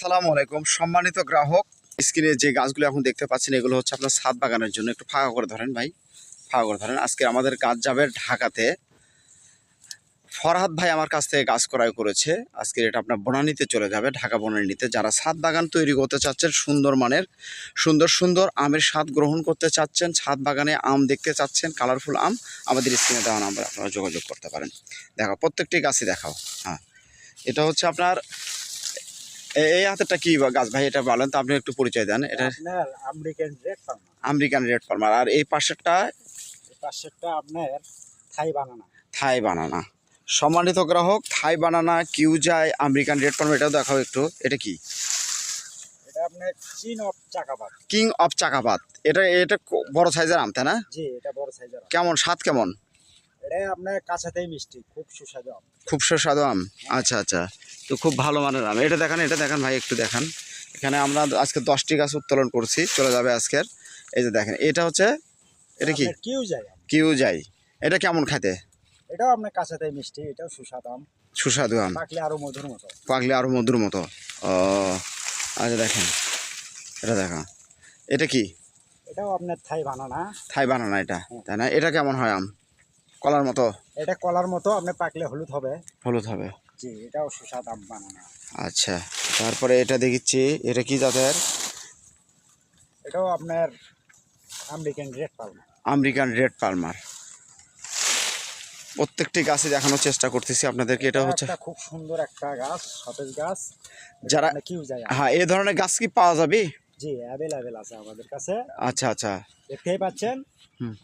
আসসালামু আলাইকুম সম্মানিত গ্রাহক, স্ক্রিনে যে গাছগুলো এখন দেখতে পাচ্ছেন এগুলো হচ্ছে আপনার ছাদ বাগানের জন্য। একটু ফাঁকা করে ধরেন ভাই, ফাঁকা করে ধরেন। আজকে আমাদের কাজ যাবে ঢাকাতে। ফরহাদ ভাই আমার কাছ থেকে গাছ ক্রয় করেছে। আজকে এটা আপনার বনানীতে চলে যাবে, ঢাকা বনানীতে। যারা ছাদ বাগান তৈরি করতে চাচ্ছেন, সুন্দর মানের সুন্দর আমের স্বাদ গ্রহণ করতে চাচ্ছেন, ছাদ বাগানে আম দেখতে চাচ্ছেন, কালারফুল আম, আমাদের স্ক্রিনে দেওয়া নাম্বারে আপনারা যোগাযোগ করতে পারেন। দেখাও, প্রত্যেকটি গাছই দেখাও। হ্যাঁ, এটা হচ্ছে আপনার এই হাতেরটা কি গাছ ভাই, এটা বলেন তো, আপনি একটু পরিচয় দেন। এটা আমেরিকান রেড পালমার। আর এই পাশেরটা আপনার থাই বানানা। সম্মানিত গ্রাহক, থাই বানানা, কিউজাই, আমেরিকান রেড পালমার, এটাও দেখাও একটু। এটা কি? এটা আপনার কিং অফ চাকাপাত। এটা এটা বড় সাইজের আম, তাই না? জি, এটা বড় সাইজের। কেমন স্বাদ, কেমন? এটা আপনার কাঁচাতেই মিষ্টি, খুব সুস্বাদু আম। খুব সুস্বাদু আম। আচ্ছা আচ্ছা, তো খুব ভালো মানের আম। এটা দেখান, এটা দেখান ভাই, একটু দেখান। এখানে আমরা আজকে 10টি গাছ উত্তোলন করছি, চলে যাবে আজকের। এই যে দেখেন, এটা হচ্ছে, এটা কি? কিউজাই। এটা কেমন খেতে? এটাও আপনার কাঁচাতেই মিষ্টি, এটাও সুস্বাদু আম। সুস্বাদু আম, পাকলে আরো মধুর মতো। পাকলে আরো মধুর মতো। ও আচ্ছা, দেখেন এটা দেখা। এটা কি? এটাও আপনার থাই বানানা। থাই বানানা এটা, তাই না? এটা কেমন হয় আম? কলার মতো? এটা কলার মতো, আপনি পাকলে হলুদ হবে। হলুদ হবে। জি, এটাও সুস্বাদু আম বানানা। আচ্ছা, তারপরে এটা দেখিচ্ছি, এটা কি জাতের? এটাও আপনার American red Palmer. American red Palmer. প্রত্যেকটি গাছে দেখানোর চেষ্টা করতেছি আপনাদেরকে। এটা হচ্ছে খুব সুন্দর একটা গাছ, সতেজ গাছ। যারা হ্যাঁ, এই ধরনের গাছ কি পাওয়া যাবে? জি, অ্যাভেলেবেল আছে আমাদের কাছে। আচ্ছা আচ্ছা, দেখতেই পাচ্ছেন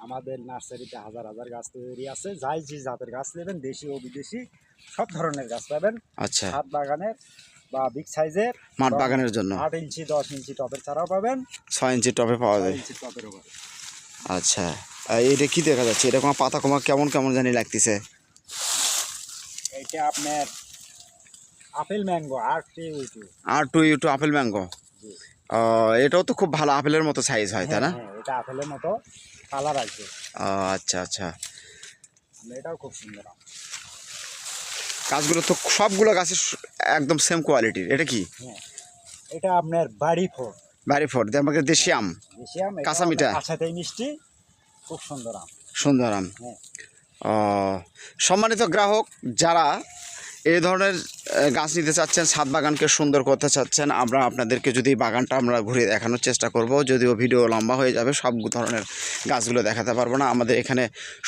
আমাদের নার্সারিতে হাজার হাজার গাছ তৈরি আছে। যাই যে জাতের গাছ নেবেন, দেশি ও বিদেশি, সব ধরনের গাছ পাবেন। আচ্ছা, ছাদ বাগানের বা বিগ সাইজের মাঠ বাগানের জন্য 8 ইঞ্চি 10 ইঞ্চি টবের ছাড়াও পাবেন, 6 ইঞ্চি টবে পাওয়া যায়। 6 ইঞ্চি টবেরও পাবেন। আচ্ছা, এটা কি দেখা যাচ্ছে? এটা কোনো পাতা কমা কেমন কেমন জানি লাগতেছে। এটা আপনার apple mango R2U2 apple mango. এটাও তো খুব ভালো, আপেলের মতো সাইজ হয়, তাই না? এটা আপেলের মতো কালার আছে। আচ্ছা আচ্ছা, এটাও খুব সুন্দর। গাছগুলো তো সবগুলো গাছের একদম সেম কোয়ালিটির। এটা কি? এটা আপনার বাড়ি ফোর, আমাকে দেশি আম, কাঁচা মিঠা, কাঁচাতেই মিষ্টি, খুব সুন্দর আম। সুন্দর আম। সম্মানিত গ্রাহক, যারা এই ধরনের গাছ নিতে চাচ্ছেন, ছাদ বাগানকে সুন্দর করতে চাচ্ছেন, আমরা আপনাদেরকে যদি বাগানটা আমরা ঘুরে দেখানোর চেষ্টা করব, যদিও ভিডিও লম্বা হয়ে যাবে, সব ধরনের গাছগুলো দেখাতে পারবো না। আমাদের এখানে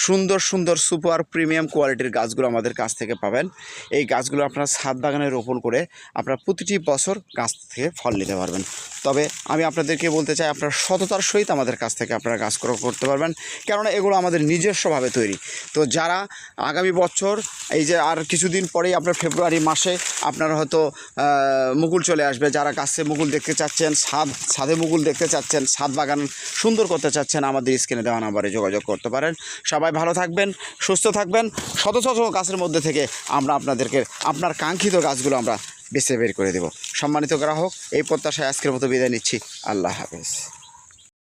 সুন্দর সুপার প্রিমিয়াম কোয়ালিটির গাছগুলো আমাদের কাছ থেকে পাবেন। এই গাছগুলো আপনারা ছাদ বাগানে রোপণ করে আপনারা প্রতিটি বছর গাছ থেকে ফল নিতে পারবেন। তবে আমি আপনাদেরকে বলতে চাই, আপনারা সততার সহিত আমাদের কাছ থেকে আপনারা গাছ ক্রয় করতে পারবেন, কেননা এগুলো আমাদের নিজস্বভাবে তৈরি। তো যারা আগামী বছর, এই যে আর কিছুদিন পরেই আপনার ফেব্রুয়ারি মাসে আপনারা হয়তো মুকুল চলে আসবে, যারা গাছে মুকুল দেখতে চাচ্ছেন, ছাদে মুকুল দেখতে চাচ্ছেন, ছাদ বাগান সুন্দর করতে চাচ্ছেন, আমাদের স্ক্রিনে দেওয়া নাম্বারে যোগাযোগ করতে পারেন। সবাই ভালো থাকবেন, সুস্থ থাকবেন। শত গাছের মধ্যে থেকে আমরা আপনাদেরকে আপনার কাঙ্ক্ষিত গাছগুলো আমরা বেছে বের করে দেব। সম্মানিত গ্রাহক, এই প্রত্যাশায় আজকের মতো বিদায় নিচ্ছি। আল্লাহ হাফেজ।